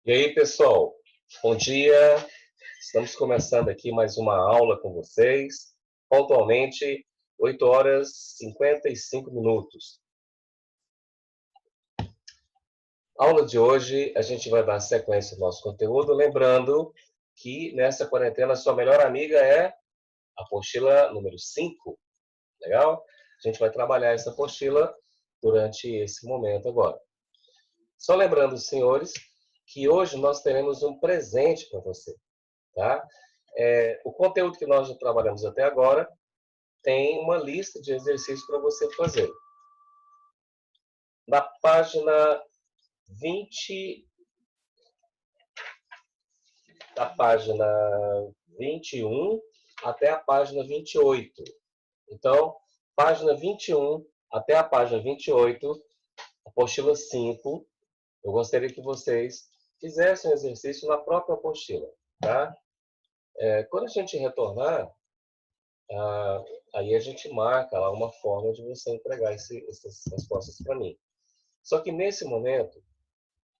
E aí, pessoal? Bom dia. Estamos começando aqui mais uma aula com vocês. Pontualmente, 8 horas e 55 minutos. Aula de hoje, a gente vai dar sequência ao nosso conteúdo, lembrando que nessa quarentena a sua melhor amiga é a apostila número 5. Legal? A gente vai trabalhar essa apostila durante esse momento agora. Só lembrando, senhores, que hoje nós teremos um presente para você. Tá? O conteúdo que nós já trabalhamos até agora tem uma lista de exercícios para você fazer. Na página 20, da página 21 até a página 28. Então, página 21 até a página 28, apostila 5, eu gostaria que vocês fizessem o exercício na própria apostila. Tá? Quando a gente retornar, aí a gente marca lá uma forma de você entregar essas respostas para mim. Só que nesse momento,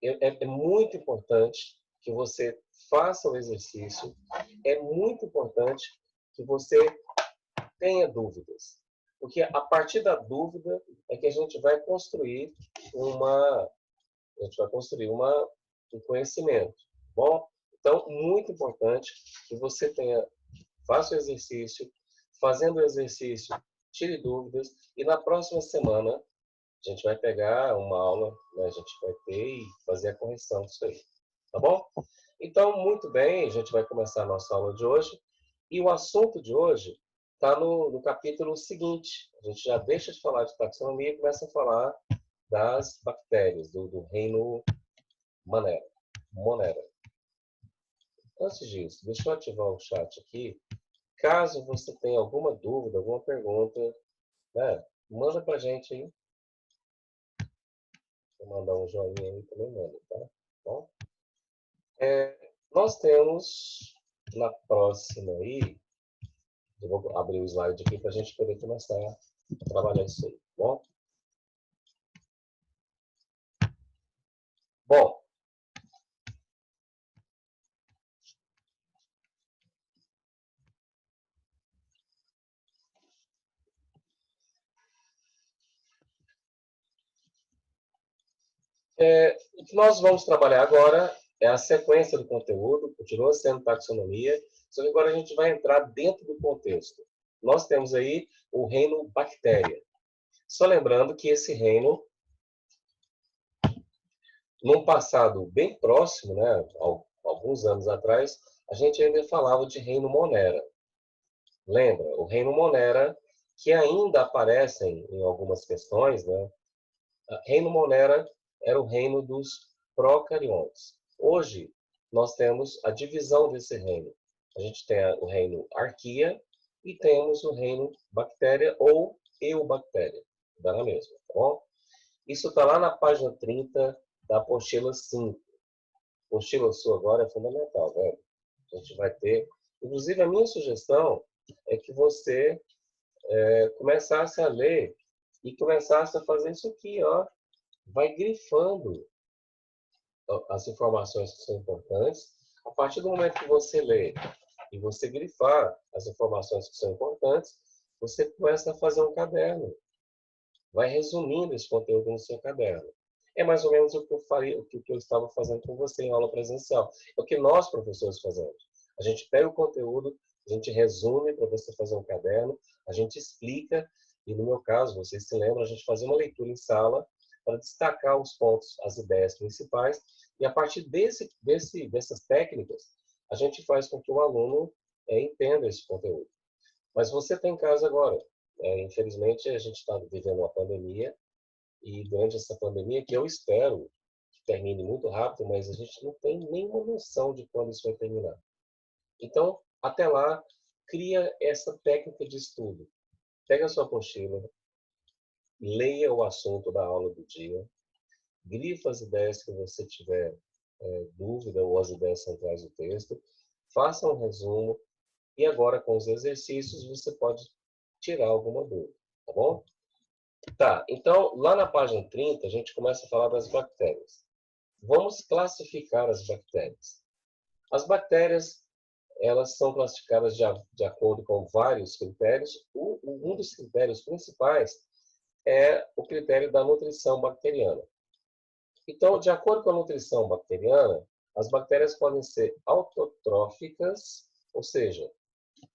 é muito importante que você faça o exercício, é muito importante que você tenha dúvidas. Porque a partir da dúvida é que a gente vai construir um conhecimento. Bom? Então, muito importante que você faça o exercício, fazendo o exercício, tire dúvidas, e na próxima semana a gente vai pegar uma aula, né, a gente vai ter e fazer a correção disso aí. Tá bom? Então, muito bem, a gente vai começar a nossa aula de hoje. E o assunto de hoje está no capítulo seguinte. A gente já deixa de falar de taxonomia e começa a falar das bactérias, do reino Monera. Antes disso, deixa eu ativar o chat aqui. Caso você tenha alguma dúvida, alguma pergunta, né, manda pra gente aí. Vou mandar um joinha aí também, manda, tá? Bom? Nós temos na próxima aí, eu vou abrir o slide aqui para a gente poder começar a trabalhar isso aí, tá bom? Bom, o que nós vamos trabalhar agora é a sequência do conteúdo, continua sendo taxonomia, só que agora a gente vai entrar dentro do contexto. Nós temos aí o reino bactéria. Só lembrando que esse reino, num passado bem próximo, né, alguns anos atrás, a gente ainda falava de reino Monera. Lembra? O reino Monera, que ainda aparecem em algumas questões, né? Reino Monera era o reino dos procariontes. Hoje, nós temos a divisão desse reino. A gente tem o reino Arquia e temos o reino Bactéria ou Eubactéria. Dá na mesma, tá bom? Isso está lá na página 30 da apostila 5. A apostila sua agora é fundamental, velho. A gente vai ter... Inclusive, a minha sugestão é que você começasse a ler e começasse a fazer isso aqui, ó. Vai grifando as informações que são importantes. A partir do momento que você lê e você grifar as informações que são importantes, você começa a fazer um caderno. Vai resumindo esse conteúdo no seu caderno. É mais ou menos o que eu estava fazendo com você em aula presencial. É o que nós, professores, fazemos. A gente pega o conteúdo, a gente resume para você fazer um caderno, a gente explica, e no meu caso, vocês se lembram, a gente fazia uma leitura em sala para destacar os pontos, as ideias principais, e a partir dessas técnicas, a gente faz com que o aluno entenda esse conteúdo. Mas você está em casa agora. Infelizmente, a gente está vivendo uma pandemia, e durante essa pandemia, que eu espero que termine muito rápido, mas a gente não tem nenhuma noção de quando isso vai terminar. Então, até lá, cria essa técnica de estudo. Pega a sua apostila, leia o assunto da aula do dia, grifa as ideias que você tiver dúvida ou as ideias centrais do texto, faça um resumo e agora com os exercícios você pode tirar alguma dúvida, tá bom? Tá, então lá na página 30 a gente começa a falar das bactérias. Vamos classificar as bactérias. As bactérias, elas são classificadas de acordo com vários critérios. Um dos critérios principais é o critério da nutrição bacteriana. Então, de acordo com a nutrição bacteriana, as bactérias podem ser autotróficas, ou seja,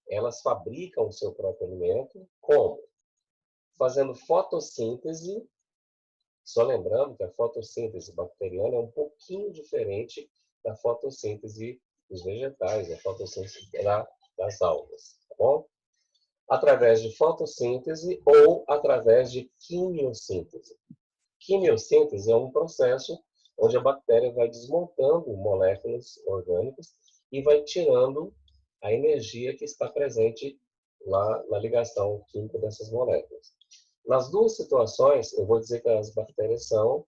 elas fabricam o seu próprio alimento, como? Fazendo fotossíntese. Só lembrando que a fotossíntese bacteriana é um pouquinho diferente da fotossíntese dos vegetais, da fotossíntese das algas, tá bom? Através de fotossíntese ou através de quimiossíntese. Quimiossíntese é um processo onde a bactéria vai desmontando moléculas orgânicas e vai tirando a energia que está presente lá na ligação química dessas moléculas. Nas duas situações, eu vou dizer que as bactérias são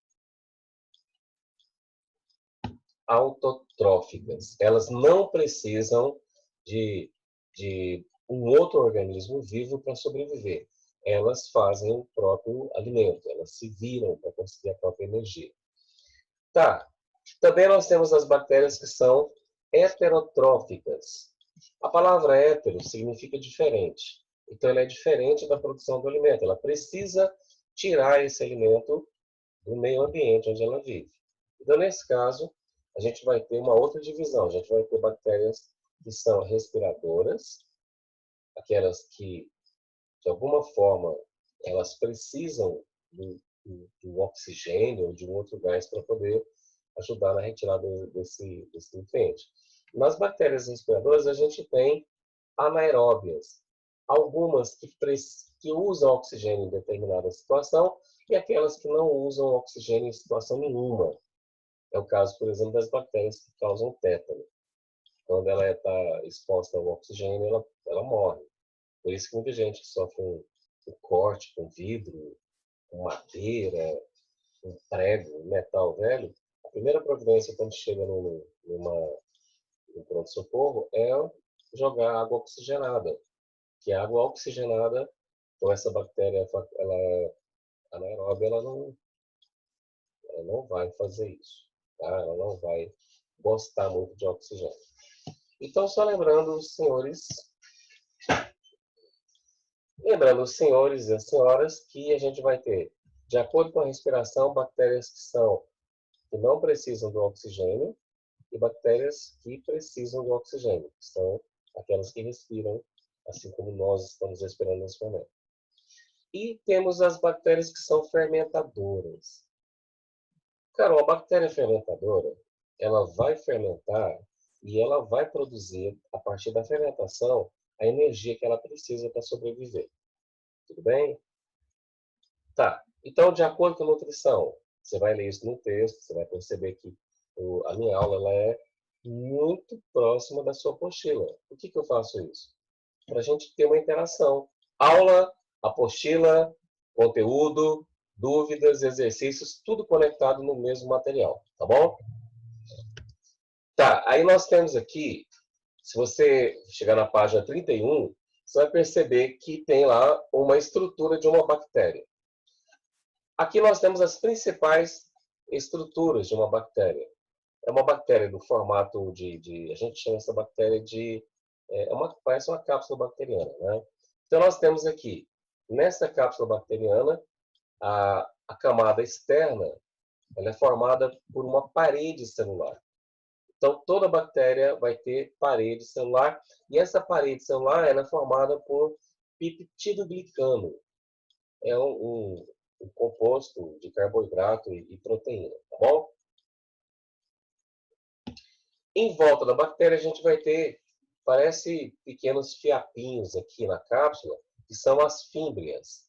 autotróficas. Elas não precisam de um outro organismo vivo para sobreviver. Elas fazem o próprio alimento, elas se viram para conseguir a própria energia. Tá. Também nós temos as bactérias que são heterotróficas. A palavra hétero significa diferente. Então, ela é diferente da produção do alimento. Ela precisa tirar esse alimento do meio ambiente onde ela vive. Então, nesse caso, a gente vai ter uma outra divisão. A gente vai ter bactérias que são respiradoras, aquelas que, de alguma forma, elas precisam do oxigênio ou de um outro gás para poder ajudar na retirada desse nutriente. Nas bactérias respiradoras, a gente tem anaeróbias, algumas que usam oxigênio em determinada situação e aquelas que não usam oxigênio em situação nenhuma. É o caso, por exemplo, das bactérias que causam tétano. Quando ela está exposta ao oxigênio, ela morre. Por isso que muita gente que sofre um corte com vidro, com madeira, um prego, um metal velho, a primeira providência quando chega no pronto-socorro é jogar água oxigenada. Que a água oxigenada, com essa bactéria ela anaeróbia, ela não vai fazer isso. Tá? Ela não vai gostar muito de oxigênio. Então, só lembrando, senhores e as senhoras, que a gente vai ter, de acordo com a respiração, bactérias que não precisam do oxigênio e bactérias que precisam do oxigênio, que são aquelas que respiram, assim como nós estamos respirando nesse momento. E temos as bactérias que são fermentadoras. Cara, uma bactéria fermentadora, ela vai fermentar e ela vai produzir, a partir da fermentação, a energia que ela precisa para sobreviver. Tudo bem? Tá. Então, de acordo com a nutrição, você vai ler isso no texto, você vai perceber que a minha aula ela é muito próxima da sua apostila. Por que eu faço isso? Para a gente ter uma interação. Aula, apostila, conteúdo, dúvidas, exercícios, tudo conectado no mesmo material, tá bom? Tá, aí nós temos aqui, se você chegar na página 31, você vai perceber que tem lá uma estrutura de uma bactéria. Aqui nós temos as principais estruturas de uma bactéria. É uma bactéria do formato a gente chama essa bactéria parece uma cápsula bacteriana, né? Então nós temos aqui, nessa cápsula bacteriana, a camada externa, ela é formada por uma parede celular. Então toda bactéria vai ter parede celular e essa parede celular ela é formada por peptidoglicano. É um composto de carboidrato e proteína, tá bom? Em volta da bactéria, a gente vai ter, parece pequenos fiapinhos aqui na cápsula, que são as fímbrias.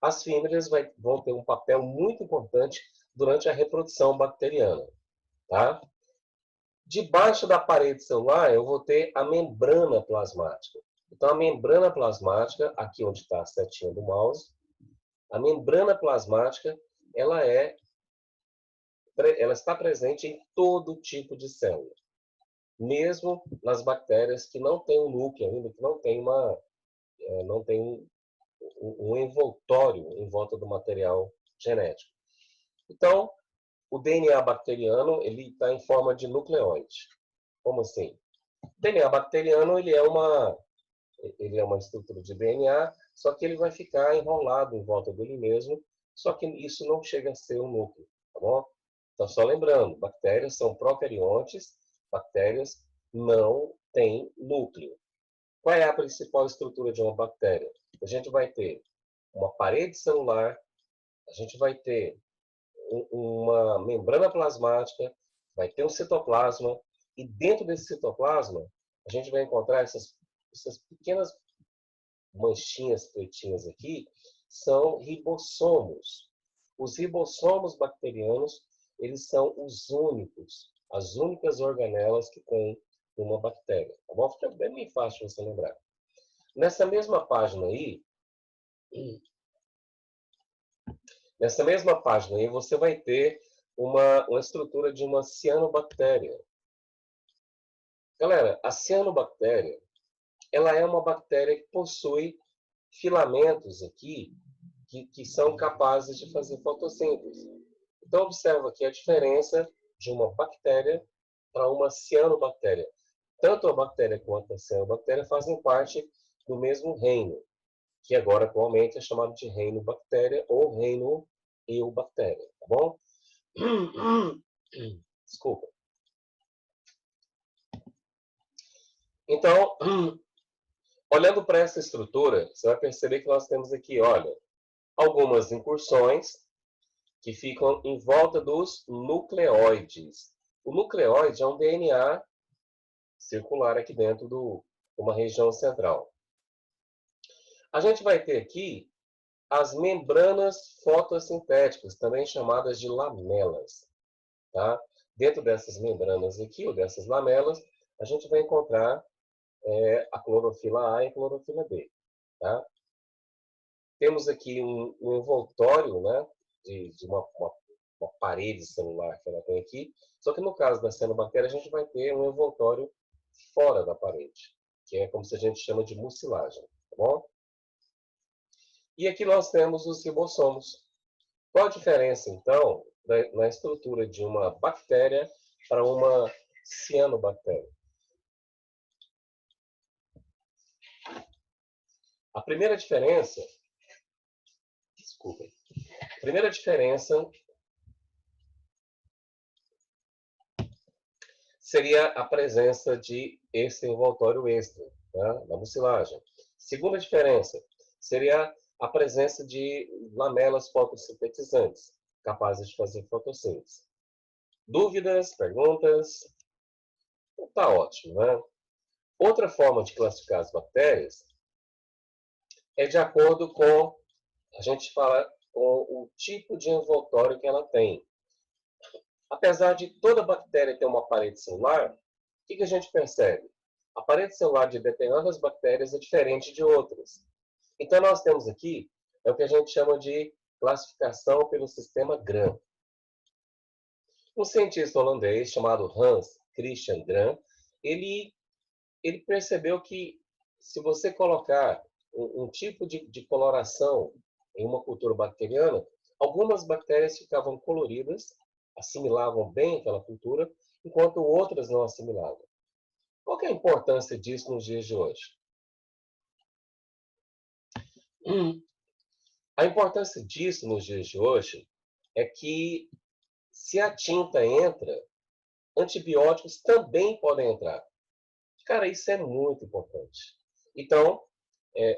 As fímbrias vão ter um papel muito importante durante a reprodução bacteriana. Tá? Debaixo da parede celular, eu vou ter a membrana plasmática. Então, a membrana plasmática, aqui onde está a setinha do mouse, a membrana plasmática, ela está presente em todo tipo de célula. Mesmo nas bactérias que não têm um núcleo ainda, que não tem um envoltório em volta do material genético. Então, o DNA bacteriano ele está em forma de nucleóide. Como assim? O DNA bacteriano ele é uma estrutura de DNA, só que ele vai ficar enrolado em volta dele mesmo, só que isso não chega a ser um núcleo, tá bom? Então, só lembrando, bactérias são procariontes, bactérias não têm núcleo. Qual é a principal estrutura de uma bactéria? A gente vai ter uma parede celular, a gente vai ter uma membrana plasmática, vai ter um citoplasma, e dentro desse citoplasma, a gente vai encontrar essas pequenas manchinhas pretinhas aqui, são ribossomos. Os ribossomos bacterianos, eles são as únicas organelas que tem uma bactéria. Tá bom? Fica bem fácil você lembrar. Nessa mesma página aí, você vai ter uma estrutura de uma cianobactéria. Galera, a cianobactéria, ela é uma bactéria que possui filamentos aqui que são capazes de fazer fotossíntese. Então, observa aqui a diferença de uma bactéria para uma cianobactéria. Tanto a bactéria quanto a cianobactéria fazem parte do mesmo reino, que agora atualmente é chamado de reino bactéria ou reino eubactéria, tá bom? Desculpa. Então, olhando para essa estrutura, você vai perceber que nós temos aqui, olha, algumas incursões que ficam em volta dos nucleóides. O nucleóide é um DNA circular aqui dentro de uma região central. A gente vai ter aqui as membranas fotossintéticas, também chamadas de lamelas. Tá? Dentro dessas membranas aqui, ou dessas lamelas, a gente vai encontrar a clorofila A e a clorofila B. Tá? Temos aqui um envoltório, né, de uma parede celular que ela tem aqui, só que no caso da cianobactéria a gente vai ter um envoltório fora da parede, que é como se a gente chama de mucilagem, tá bom? E aqui nós temos os ribossomos. Qual a diferença, então, na estrutura de uma bactéria para uma cianobactéria? A primeira diferença, seria a presença de esse envoltório extra, tá, na mucilagem. Segunda diferença seria a presença de lamelas fotossintetizantes, capazes de fazer fotossíntese. Dúvidas? Perguntas? Tá ótimo, né? Outra forma de classificar as bactérias é de acordo com, a gente fala, com o tipo de envoltório que ela tem. Apesar de toda bactéria ter uma parede celular, o que a gente percebe? A parede celular de determinadas bactérias é diferente de outras. Então, nós temos aqui o que a gente chama de classificação pelo sistema Gram. Um cientista holandês chamado Hans Christian Gram, ele percebeu que se você colocar um tipo de coloração em uma cultura bacteriana, algumas bactérias ficavam coloridas, assimilavam bem aquela cultura, enquanto outras não assimilavam. Qual que é a importância disso nos dias de hoje? A importância disso nos dias de hoje é que se a tinta entra, antibióticos também podem entrar. Cara, isso é muito importante. Então,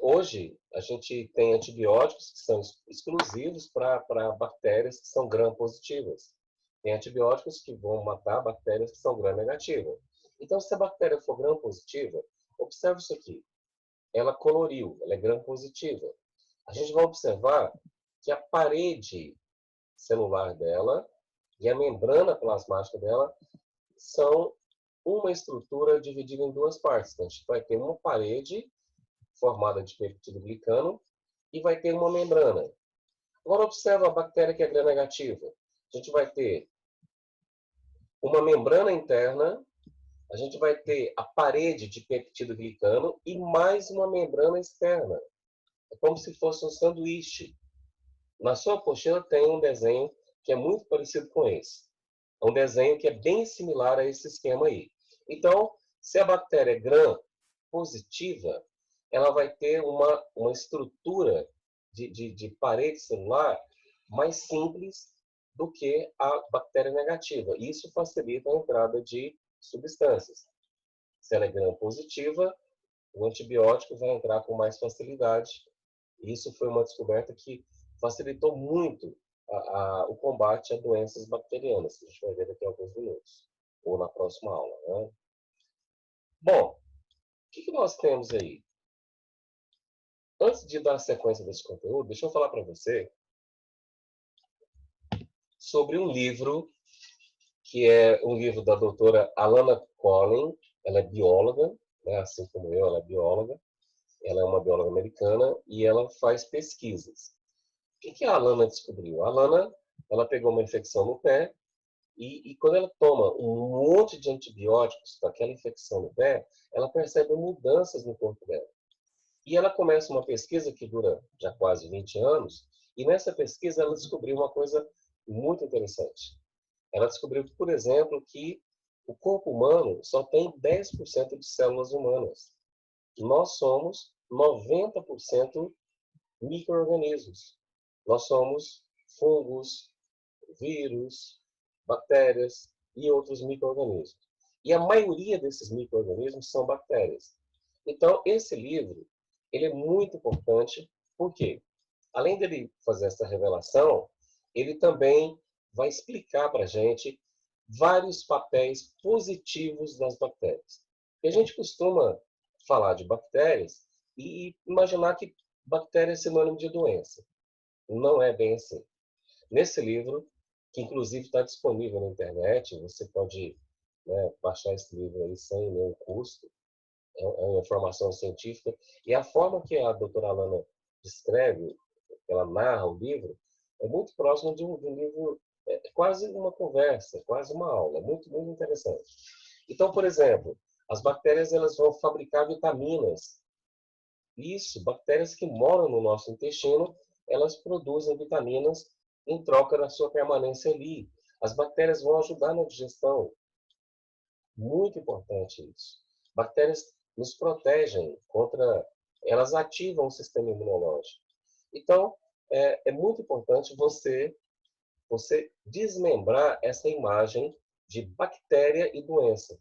hoje, a gente tem antibióticos que são exclusivos para bactérias que são gram-positivas. Tem antibióticos que vão matar bactérias que são gram-negativas. Então, se a bactéria for gram-positiva, observe isso aqui. Ela coloriu, ela é gram-positiva. A gente vai observar que a parede celular dela e a membrana plasmática dela são uma estrutura dividida em duas partes. Então, a gente vai ter uma parede formada de peptidoglicano e vai ter uma membrana. Agora, observa a bactéria que é gram-negativa. A gente vai ter uma membrana interna, a gente vai ter a parede de peptidoglicano e mais uma membrana externa. É como se fosse um sanduíche. Na sua apostila tem um desenho que é muito parecido com esse. É um desenho que é bem similar a esse esquema aí. Então, se a bactéria é gram-positiva, ela vai ter uma estrutura de parede celular mais simples do que a bactéria negativa. Isso facilita a entrada de substâncias. Se ela é gram-positiva, o antibiótico vai entrar com mais facilidade. Isso foi uma descoberta que facilitou muito o combate a doenças bacterianas, que a gente vai ver daqui a alguns minutos, ou na próxima aula. Né? Bom, o que nós temos aí? Antes de dar sequência desse conteúdo, deixa eu falar para você sobre um livro, que é um livro da doutora Alana Collin. Ela é bióloga, né? Assim como eu, ela é bióloga. Ela é uma bióloga americana e ela faz pesquisas. O que a Alana descobriu? A Alana, ela pegou uma infecção no pé e quando ela toma um monte de antibióticos para aquela infecção no pé, ela percebe mudanças no corpo dela. E ela começa uma pesquisa que dura já quase 20 anos, e nessa pesquisa ela descobriu uma coisa muito interessante. Ela descobriu, por exemplo, que o corpo humano só tem 10% de células humanas. Nós somos 90% micro-organismos. Nós somos fungos, vírus, bactérias e outros micro-organismos. E a maioria desses micro-organismos são bactérias. Então, esse livro, ele é muito importante, porque, além dele fazer essa revelação, ele também vai explicar para a gente vários papéis positivos das bactérias. E a gente costuma falar de bactérias e imaginar que bactéria é sinônimo de doença. Não é bem assim. Nesse livro, que inclusive está disponível na internet, você pode, né, baixar esse livro aí sem nenhum custo, é uma informação científica, e a forma que a doutora Alana descreve, ela narra o livro, é muito próximo de um livro, quase uma conversa, quase uma aula, muito, muito interessante. Então, por exemplo, as bactérias elas vão fabricar vitaminas. Isso, bactérias que moram no nosso intestino, elas produzem vitaminas em troca da sua permanência ali. As bactérias vão ajudar na digestão. Muito importante isso. Bactérias nos protegem contra... Elas ativam o sistema imunológico. Então, é muito importante você desmembrar essa imagem de bactéria e doença.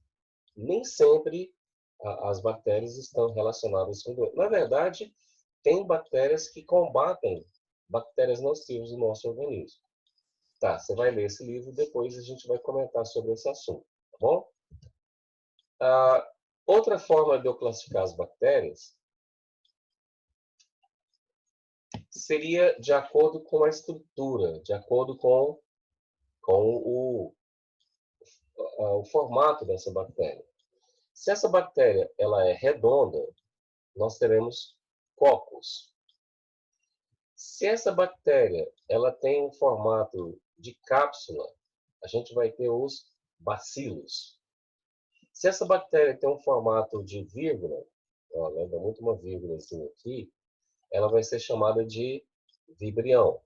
Nem sempre as bactérias estão relacionadas com doença. Na verdade, tem bactérias que combatem bactérias nocivas no nosso organismo. Tá, você vai ler esse livro, depois a gente vai comentar sobre esse assunto, tá bom? Outra forma de eu classificar as bactérias seria de acordo com a estrutura, de acordo com o formato dessa bactéria. Se essa bactéria ela é redonda, nós teremos cocos. Se essa bactéria ela tem um formato de cápsula, a gente vai ter os bacilos. Se essa bactéria tem um formato de vírgula, ó, lembra muito uma vírgula assim aqui, ela vai ser chamada de vibrião.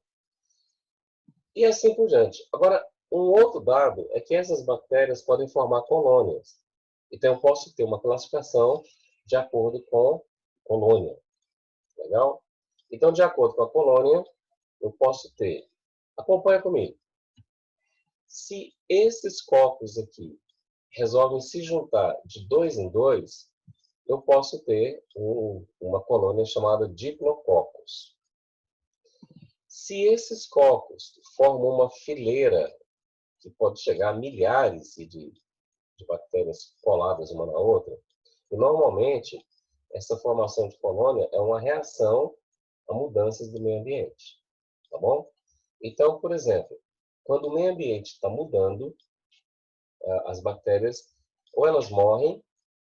E assim por diante. Agora, um outro dado é que essas bactérias podem formar colônias. Então, eu posso ter uma classificação de acordo com colônia. Legal? Então, de acordo com a colônia, eu posso ter... Acompanha comigo. Se esses cocos aqui resolvem se juntar de 2 em 2, eu posso ter uma colônia chamada Diplococcus. Se esses cocos formam uma fileira, que pode chegar a milhares de bactérias coladas uma na outra, e normalmente essa formação de colônia é uma reação a mudanças do meio ambiente. Tá bom? Então, por exemplo, quando o meio ambiente está mudando, as bactérias ou elas morrem,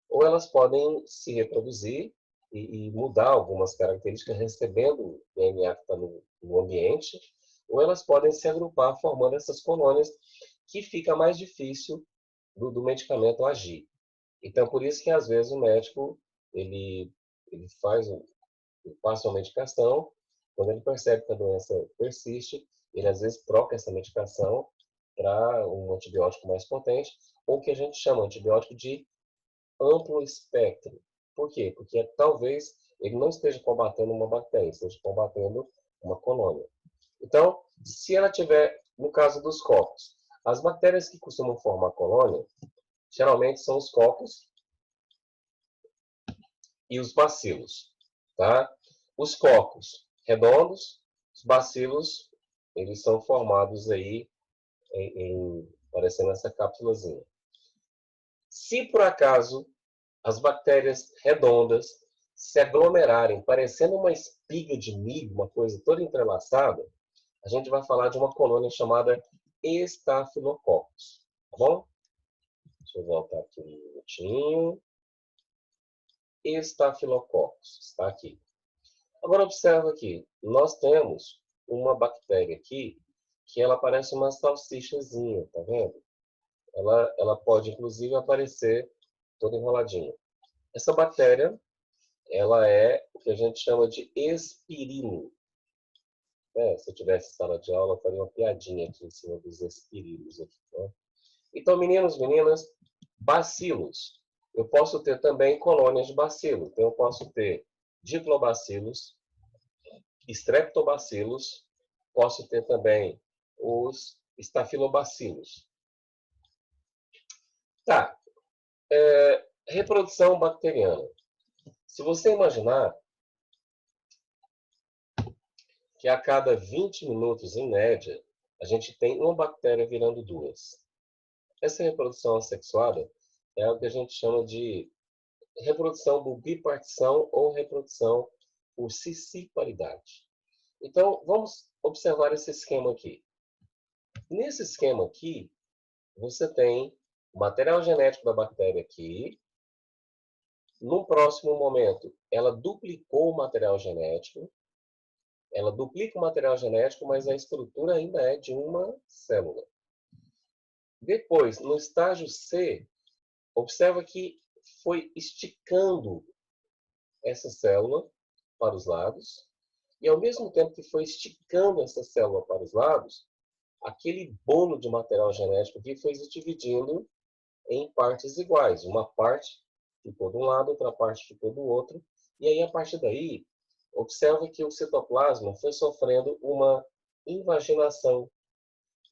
ou elas podem se reproduzir e mudar algumas características recebendo o DNA que está no ambiente, ou elas podem se agrupar formando essas colônias que fica mais difícil do medicamento agir. Então, por isso que às vezes o médico ele passa uma medicação, quando ele percebe que a doença persiste, ele às vezes troca essa medicação para um antibiótico mais potente, ou que a gente chama antibiótico de amplo espectro. Por quê? Porque talvez ele não esteja combatendo uma bactéria, esteja combatendo uma colônia. Então, se ela tiver, no caso dos cocos, as bactérias que costumam formar colônia, geralmente são os cocos e os bacilos, tá? Os cocos redondos, os bacilos, eles são formados aí parecendo essa cápsulazinha. Se por acaso as bactérias redondas se aglomerarem, parecendo uma espiga de milho, uma coisa toda entrelaçada, a gente vai falar de uma colônia chamada Staphylococcus, tá bom? Deixa eu voltar aqui um minutinho. Staphylococcus, está aqui. Agora observa aqui, nós temos uma bactéria aqui que ela parece uma salsichazinha, tá vendo? Ela pode inclusive aparecer toda enroladinha. Essa bactéria, ela é o que a gente chama de espirilo. Se eu tivesse sala de aula, eu faria uma piadinha aqui em cima dos espirilos. Aqui, né? Então, meninos, meninas, bacilos. Eu posso ter também colônias de bacilo. Então, eu posso ter diplobacilos, streptobacilos, posso ter também os estafilobacilos. Tá. Reprodução bacteriana. Se você imaginar que a cada 20 minutos, em média, a gente tem uma bactéria virando duas. Essa reprodução assexuada é o que a gente chama de reprodução por bipartição ou reprodução por cisciparidade. Então, vamos observar esse esquema aqui. Nesse esquema aqui, você tem o material genético da bactéria aqui. No próximo momento, ela duplicou o material genético. Ela duplica o material genético, mas a estrutura ainda é de uma célula. Depois, no estágio C, observa que foi esticando essa célula para os lados, e ao mesmo tempo que foi esticando essa célula para os lados, aquele bolo de material genético aqui foi se dividindo em partes iguais. Uma parte ficou de um lado, outra parte ficou do outro, e aí, a partir daí, observa que o citoplasma foi sofrendo uma invaginação.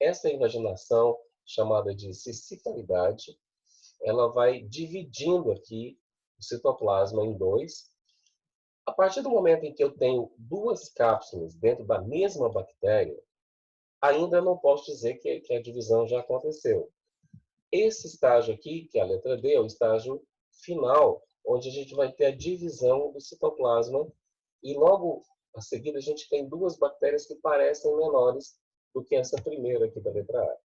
Essa invaginação, chamada de ciscipalidade, ela vai dividindo aqui o citoplasma em dois. A partir do momento em que eu tenho duas cápsulas dentro da mesma bactéria, ainda não posso dizer que a divisão já aconteceu. Esse estágio aqui, que é a letra D, é o estágio final, onde a gente vai ter a divisão do citoplasma, e logo a seguir a gente tem duas bactérias que parecem menores do que essa primeira aqui da letra A.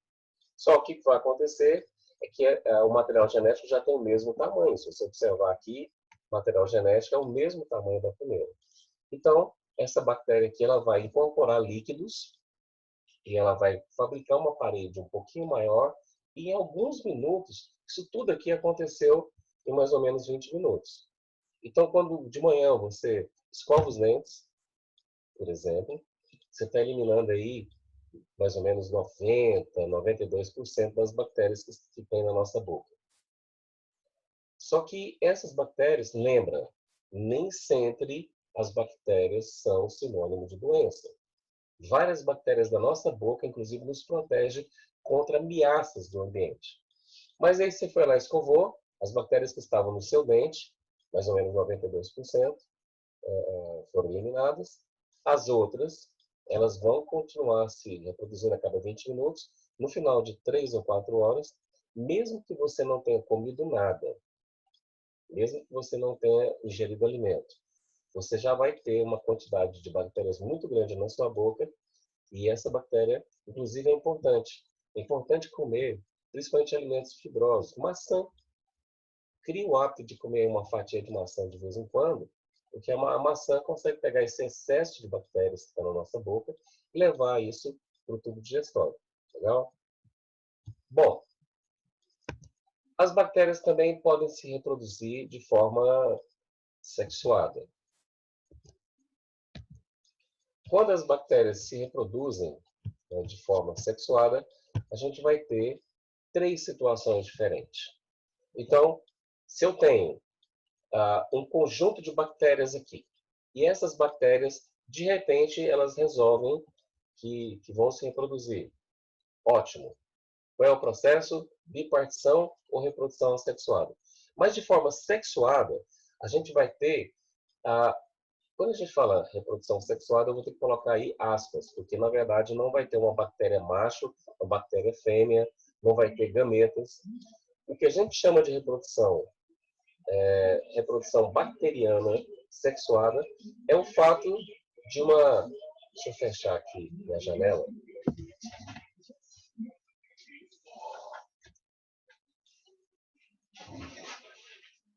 Só que o que vai acontecer é que o material genético já tem o mesmo tamanho. Se você observar aqui, o material genético é o mesmo tamanho da primeira. Então, essa bactéria aqui ela vai incorporar líquidos e ela vai fabricar uma parede um pouquinho maior, e em alguns minutos, isso tudo aqui aconteceu em mais ou menos 20 minutos. Então, quando de manhã você escova os dentes, por exemplo, você está eliminando aí mais ou menos 90, 92% das bactérias que tem na nossa boca. Só que essas bactérias, lembra, nem sempre as bactérias são sinônimo de doença. Várias bactérias da nossa boca, inclusive, nos protegem contra ameaças do ambiente. Mas aí você foi lá e escovou, as bactérias que estavam no seu dente, mais ou menos 92%, foram eliminadas. As outras, elas vão continuar se reproduzindo a cada 20 minutos. No final de 3 ou 4 horas, mesmo que você não tenha comido nada, mesmo que você não tenha ingerido alimento, você já vai ter uma quantidade de bactérias muito grande na sua boca, e essa bactéria, inclusive, é importante. É importante comer, principalmente alimentos fibrosos. Maçã. Cria o hábito de comer uma fatia de maçã de vez em quando, porque a maçã consegue pegar esse excesso de bactérias que está na nossa boca e levar isso para o tubo digestório. Legal? Bom, as bactérias também podem se reproduzir de forma sexuada. Quando as bactérias se reproduzem de forma sexuada, a gente vai ter 3 situações diferentes. Então, se eu tenho um conjunto de bactérias aqui, e essas bactérias, de repente, elas resolvem que vão se reproduzir. Ótimo. Qual é o processo? Bipartição ou reprodução assexuada. Mas de forma sexuada, a gente vai ter... quando a gente fala reprodução sexuada, eu vou ter que colocar aí aspas, porque na verdade não vai ter uma bactéria macho, uma bactéria fêmea, não vai ter gametas. O que a gente chama de reprodução bacteriana sexuada é o fato de uma... Deixa eu fechar aqui minha janela.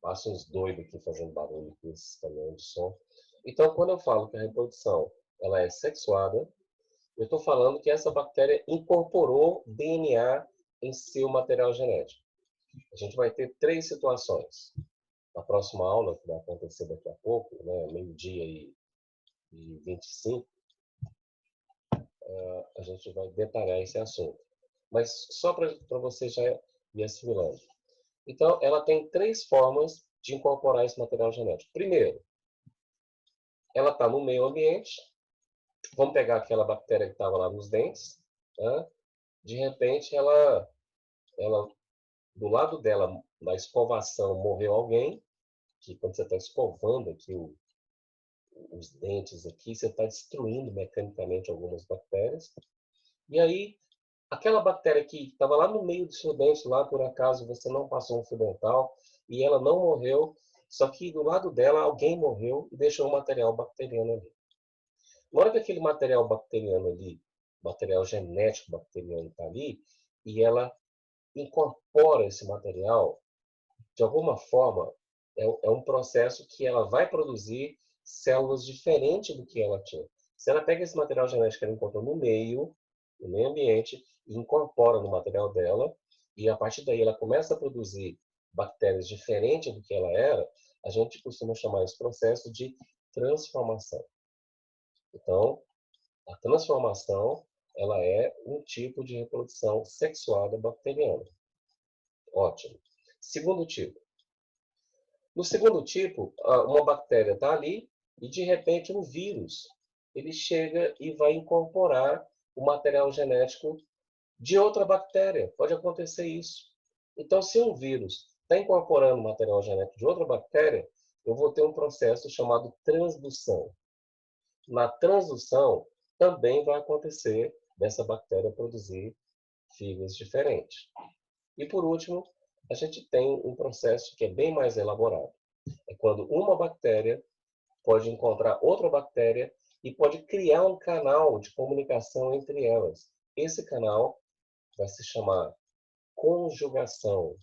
Passa uns doidos aqui fazendo barulho com esses caminhões de som. Então, quando eu falo que a reprodução ela é sexuada, eu estou falando que essa bactéria incorporou DNA em seu material genético. A gente vai ter 3 situações. Na próxima aula, que vai acontecer daqui a pouco, né, meio-dia e 25, a gente vai detalhar esse assunto. Mas só para você já ir assimilando. Então, ela tem 3 formas de incorporar esse material genético. Primeiro, ela está no meio ambiente. Vamos pegar aquela bactéria que estava lá nos dentes. Né? De repente, ela, do lado dela, na escovação, morreu alguém. Que quando você está escovando aqui os dentes aqui, você está destruindo mecanicamente algumas bactérias. E aí, aquela bactéria que estava lá no meio do seu dente, lá por acaso você não passou um fio dental e ela não morreu, só que do lado dela alguém morreu e deixou um material bacteriano ali. Na hora que aquele material bacteriano ali, material genético bacteriano está ali, e ela incorpora esse material, de alguma forma, é um processo que ela vai produzir células diferentes do que ela tinha. Se ela pega esse material genético que ela encontrou no meio ambiente, e incorpora no material dela, e a partir daí ela começa a produzir bactérias diferentes do que ela era, a gente costuma chamar esse processo de transformação. Então, a transformação ela é um tipo de reprodução sexuada bacteriana. Ótimo. Segundo tipo. No segundo tipo, uma bactéria está ali e, de repente, um vírus ele chega e vai incorporar o material genético de outra bactéria. Pode acontecer isso. Então, se um vírus está incorporando o material genético de outra bactéria, eu vou ter um processo chamado transdução. Na transdução, também vai acontecer dessa bactéria produzir fibras diferentes. E, por último, a gente tem um processo que é bem mais elaborado. É quando uma bactéria pode encontrar outra bactéria e pode criar um canal de comunicação entre elas. Esse canal vai se chamar conjugação.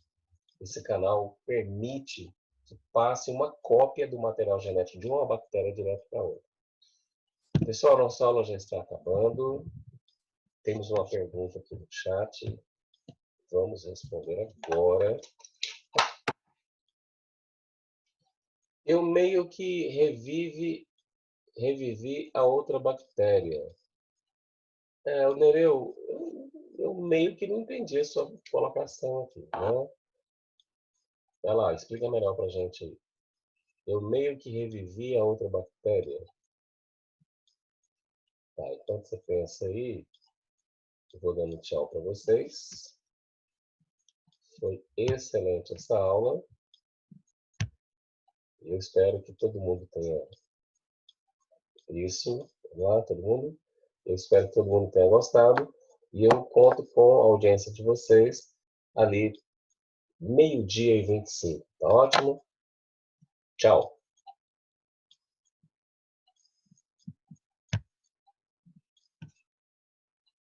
Esse canal permite que passe uma cópia do material genético de uma bactéria direto para outra. Pessoal, nossa aula já está acabando. Temos uma pergunta aqui no chat. Vamos responder agora. Eu meio que revivi a outra bactéria. O Nereu, eu meio que não entendi a sua colocação aqui, né? Vai lá, explica melhor pra gente aí. Eu meio que revivi a outra bactéria. Tá, enquanto você pensa aí, eu vou dando tchau para vocês. Foi excelente essa aula. Eu espero que todo mundo tenha isso. Vamos lá, todo mundo? Eu espero que todo mundo tenha gostado. E eu conto com a audiência de vocês ali, meio-dia e 25. Tá ótimo? Tchau.